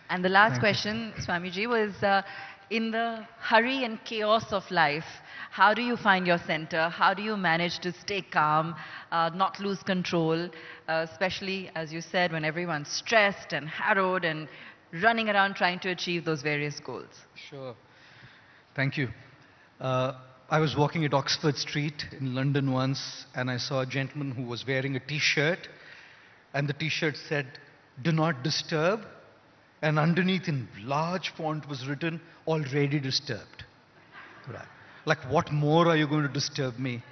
And the last Thank you. question, Swamiji, was in the hurry and chaos of life, how do you find your center? How do you manage to stay calm, not lose control, especially, as you said, when everyone's stressed and harrowed and running around trying to achieve those various goals? Sure. Thank you. Uh, I was walking at Oxford Street in London once, and I saw a gentleman who was wearing a T-shirt, and the T-shirt said, "Do not disturb," and underneath in large font was written, "Already disturbed." Right. Like, what more are you going to disturb me?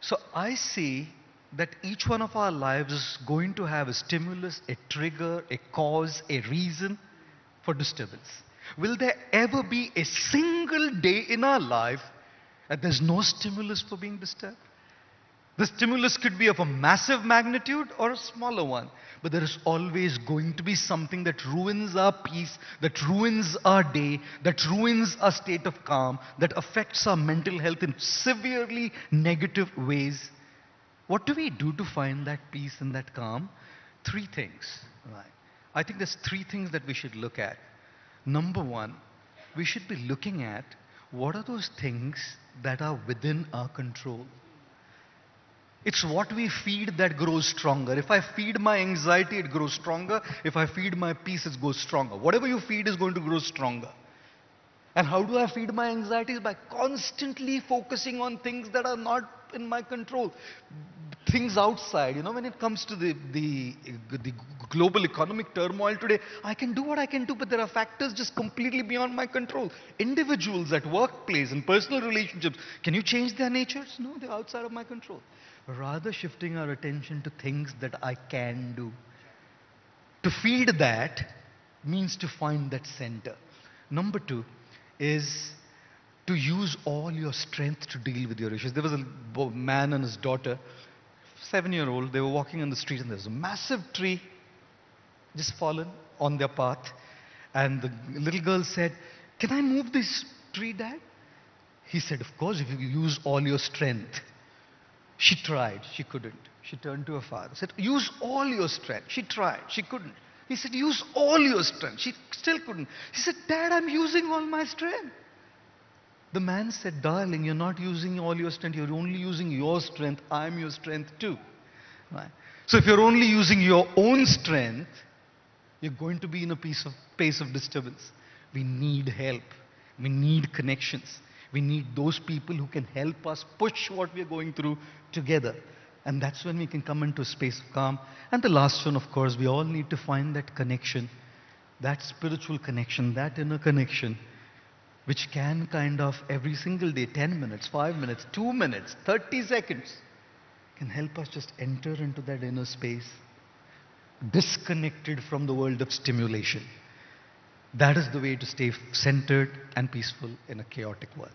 So I see that each one of our lives is going to have a stimulus, a trigger, a cause, a reason for disturbance. Will there ever be a single day in our life that there's no stimulus for being disturbed? The stimulus could be of a massive magnitude or a smaller one, but there is always going to be something that ruins our peace, that ruins our day, that ruins our state of calm, that affects our mental health in severely negative ways. What do we do to find that peace and that calm? Three things. Right. I think there's three things that we should look at. Number one, we should be looking at what are those things that are within our control. It's what we feed that grows stronger. If I feed my anxiety, it grows stronger. If I feed my peace, it goes stronger. Whatever you feed is going to grow stronger. And how do I feed my anxieties? By constantly focusing on things that are not in my control. Things outside. You know, when it comes to the global economic turmoil today, I can do what I can do, but there are factors just completely beyond my control. Individuals at workplace and personal relationships, can you change their natures? No, they're outside of my control. Rather shifting our attention to things that I can do. To feed that means to find that center. Number two is to use all your strength to deal with your issues. There was a man and his daughter, 7-year-old, they were walking on the street and there was a massive tree just fallen on their path. And the little girl said, "Can I move this tree, Dad?" He said, "Of course, if you use all your strength." She tried, she couldn't. She turned to her father, said, "Use all your strength." She tried, she couldn't. He said, "Use all your strength." She still couldn't. She said, "Dad, I'm using all my strength." The man said, "Darling, you're not using all your strength, you're only using your strength. I'm your strength too." Right? So if you're only using your own strength, you're going to be in a pace of disturbance. We need help. We need connections. We need those people who can help us push what we are going through together. And that's when we can come into a space of calm. And the last one, of course, we all need to find that connection, that spiritual connection, that inner connection, which can kind of every single day, 10 minutes, 5 minutes, 2 minutes, 30 seconds, can help us just enter into that inner space, disconnected from the world of stimulation. That is the way to stay centered and peaceful in a chaotic world.